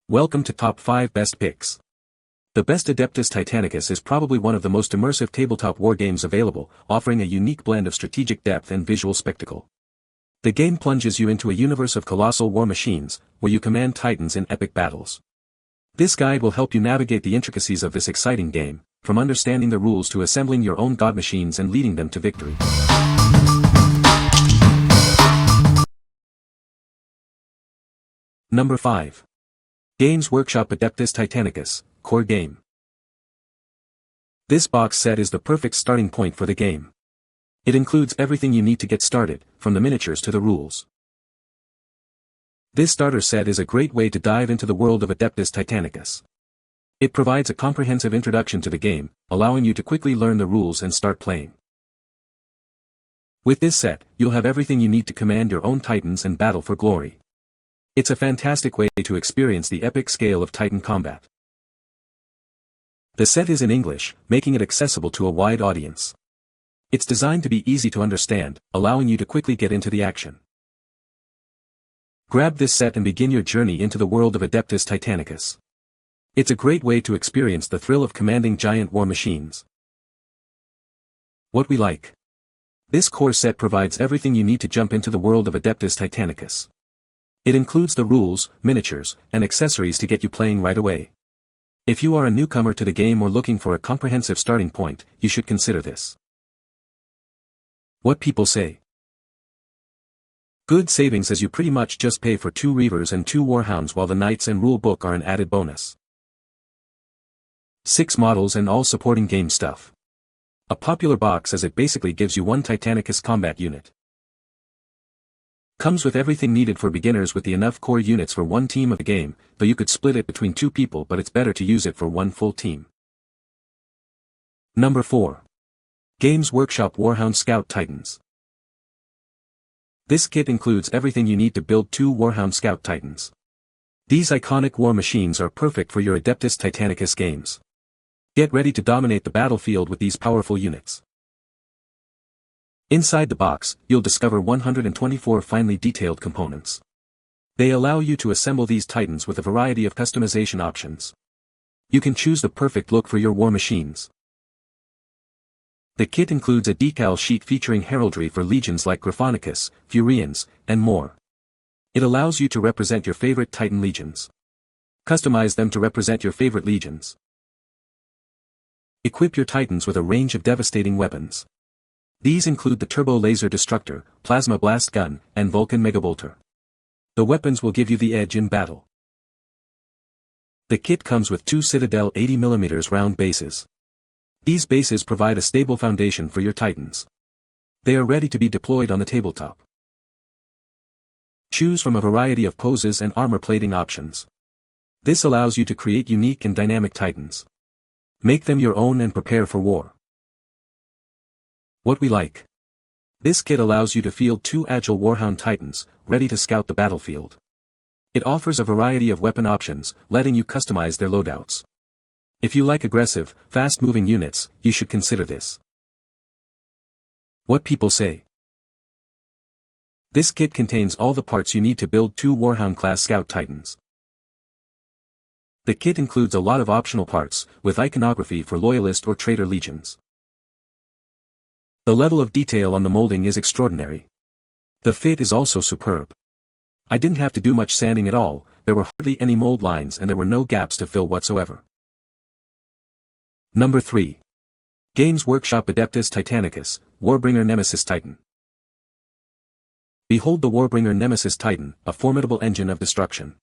Welcome to Top 5 Best Picks. The best Adeptus Titanicus is probably one of the most immersive tabletop wargames available, offering a unique blend of strategic depth and visual spectacle. The game plunges you into a universe of colossal war machines, where you command titans in epic battles. This guide will help you navigate the intricacies of this exciting game, from understanding the rules to assembling your own god machines and leading them to victory. Number 5. Games Workshop Adeptus Titanicus, Core Game. This box set is the perfect starting point for the game. It includes everything you need to get started, from the miniatures to the rules. This starter set is a great way to dive into the world of Adeptus Titanicus. It provides a comprehensive introduction to the game, allowing you to quickly learn the rules and start playing. With this set, you'll have everything you need to command your own titans and battle for glory. It's a fantastic way to experience the epic scale of Titan combat. The set is in English, making it accessible to a wide audience. It's designed to be easy to understand, allowing you to quickly get into the action. Grab this set and begin your journey into the world of Adeptus Titanicus. It's a great way to experience the thrill of commanding giant war machines. What we like. This core set provides everything you need to jump into the world of Adeptus Titanicus. It includes the rules, miniatures, and accessories to get you playing right away. If you are a newcomer to the game or looking for a comprehensive starting point, you should consider this. What people say. Good savings, as you pretty much just pay for 2 Reavers and 2 Warhounds, while the Knights and Rule Book are an added bonus. 6 models and all supporting game stuff. A popular box, as it basically gives you one Titanicus combat unit. Comes with everything needed for beginners with enough core units for one team of the game, though you could split it between 2 people, but it's better to use it for one full team. Number 4. Games Workshop Warhound Scout Titans. This kit includes everything you need to build 2 Warhound Scout Titans. These iconic war machines are perfect for your Adeptus Titanicus games. Get ready to dominate the battlefield with these powerful units. Inside the box, you'll discover 124 finely detailed components. They allow you to assemble these titans with a variety of customization options. You can choose the perfect look for your war machines. The kit includes a decal sheet featuring heraldry for legions like Gryphonicus, Furions, and more. It allows you to represent your favorite Titan legions. Customize them to represent your favorite legions. Equip your titans with a range of devastating weapons. These include the Turbo Laser Destructor, Plasma Blast Gun, and Vulcan Megabolter. The weapons will give you the edge in battle. The kit comes with 2 Citadel 80mm round bases. These bases provide a stable foundation for your titans. They are ready to be deployed on the tabletop. Choose from a variety of poses and armor plating options. This allows you to create unique and dynamic titans. Make them your own and prepare for war. What we like. This kit allows you to field 2 agile Warhound Titans, ready to scout the battlefield. It offers a variety of weapon options, letting you customize their loadouts. If you like aggressive, fast-moving units, you should consider this. What people say. This kit contains all the parts you need to build 2 Warhound-class Scout Titans. The kit includes a lot of optional parts, with iconography for Loyalist or Traitor legions. The level of detail on the molding is extraordinary. The fit is also superb. I didn't have to do much sanding at all, there were hardly any mold lines and there were no gaps to fill whatsoever. Number 3. Games Workshop Adeptus Titanicus, Warbringer Nemesis Titan. Behold the Warbringer Nemesis Titan, a formidable engine of destruction.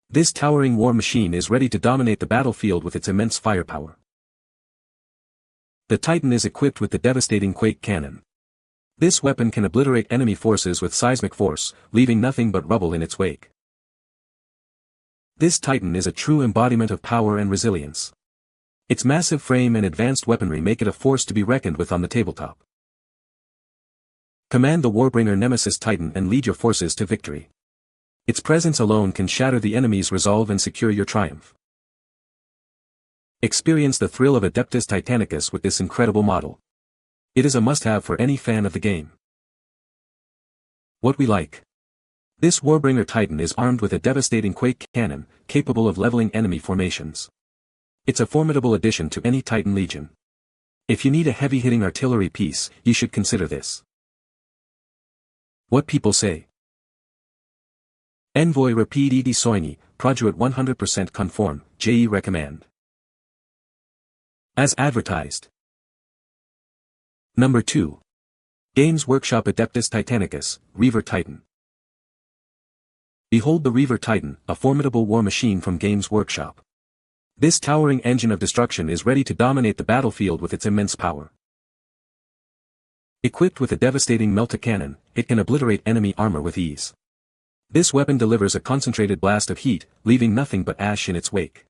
This towering war machine is ready to dominate the battlefield with its immense firepower. The Titan is equipped with the devastating Quake Cannon. This weapon can obliterate enemy forces with seismic force, leaving nothing but rubble in its wake. This Titan is a true embodiment of power and resilience. Its massive frame and advanced weaponry make it a force to be reckoned with on the tabletop. Command the Warbringer Nemesis Titan and lead your forces to victory. Its presence alone can shatter the enemy's resolve and secure your triumph. Experience the thrill of Adeptus Titanicus with this incredible model. It is a must-have for any fan of the game. What we like. This Warbringer Titan is armed with a devastating quake cannon, capable of leveling enemy formations. It's a formidable addition to any Titan Legion. If you need a heavy-hitting artillery piece, you should consider this. What people say. Envoy rapide ed soigny, produit 100% conform, je recommend. As advertised. Number 2. Games Workshop Adeptus Titanicus, Reaver Titan. Behold the Reaver Titan, a formidable war machine from Games Workshop. This towering engine of destruction is ready to dominate the battlefield with its immense power. Equipped with a devastating melta-cannon, it can obliterate enemy armor with ease. This weapon delivers a concentrated blast of heat, leaving nothing but ash in its wake.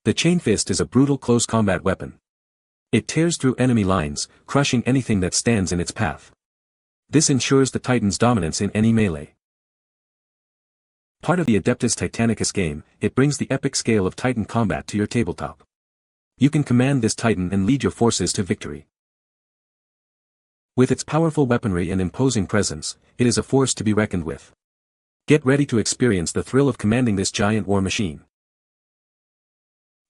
The Chain Fist is a brutal close combat weapon. It tears through enemy lines, crushing anything that stands in its path. This ensures the Titan's dominance in any melee. Part of the Adeptus Titanicus game, it brings the epic scale of Titan combat to your tabletop. You can command this Titan and lead your forces to victory. With its powerful weaponry and imposing presence, it is a force to be reckoned with. Get ready to experience the thrill of commanding this giant war machine.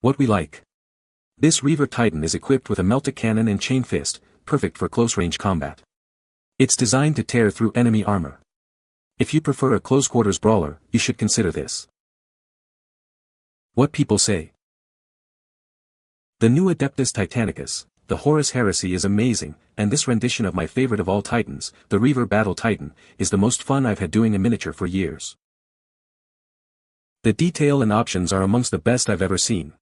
What we like. This Reaver Titan is equipped with a melta-cannon and chain fist, perfect for close-range combat. It's designed to tear through enemy armor. If you prefer a close-quarters brawler, you should consider this. What people say. The new Adeptus Titanicus, the Horus Heresy is amazing, and this rendition of my favorite of all Titans, the Reaver Battle Titan, is the most fun I've had doing a miniature for years. The detail and options are amongst the best I've ever seen.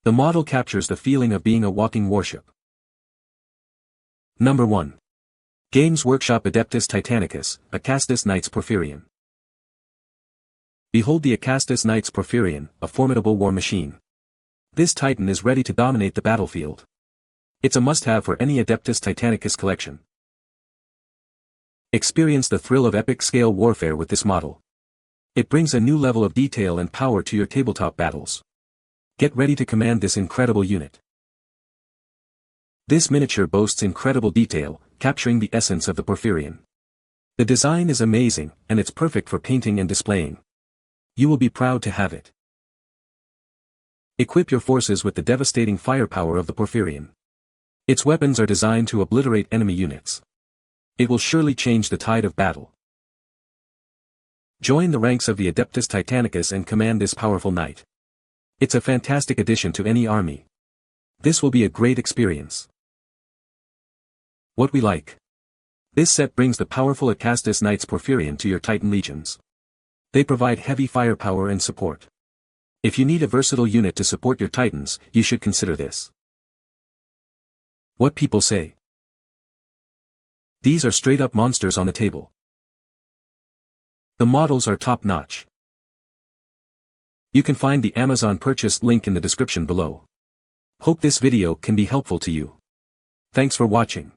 The model captures the feeling of being a walking warship. Number 1. Games Workshop Adeptus Titanicus, Acastus Knights Porphyrion. Behold the Acastus Knights Porphyrion, a formidable war machine. This Titan is ready to dominate the battlefield. It's a must-have for any Adeptus Titanicus collection. Experience the thrill of epic-scale warfare with this model. It brings a new level of detail and power to your tabletop battles. Get ready to command this incredible unit. This miniature boasts incredible detail, capturing the essence of the Porphyrion. The design is amazing, and it's perfect for painting and displaying. You will be proud to have it. Equip your forces with the devastating firepower of the Porphyrion. Its weapons are designed to obliterate enemy units. It will surely change the tide of battle. Join the ranks of the Adeptus Titanicus and command this powerful knight. It's a fantastic addition to any army. This will be a great experience. What we like. This set brings the powerful Acastus Knights Porphyrion to your Titan legions. They provide heavy firepower and support. If you need a versatile unit to support your Titans, you should consider this. What people say. These are straight-up monsters on the table. The models are top-notch. You can find the Amazon purchase link in the description below. Hope this video can be helpful to you. Thanks for watching.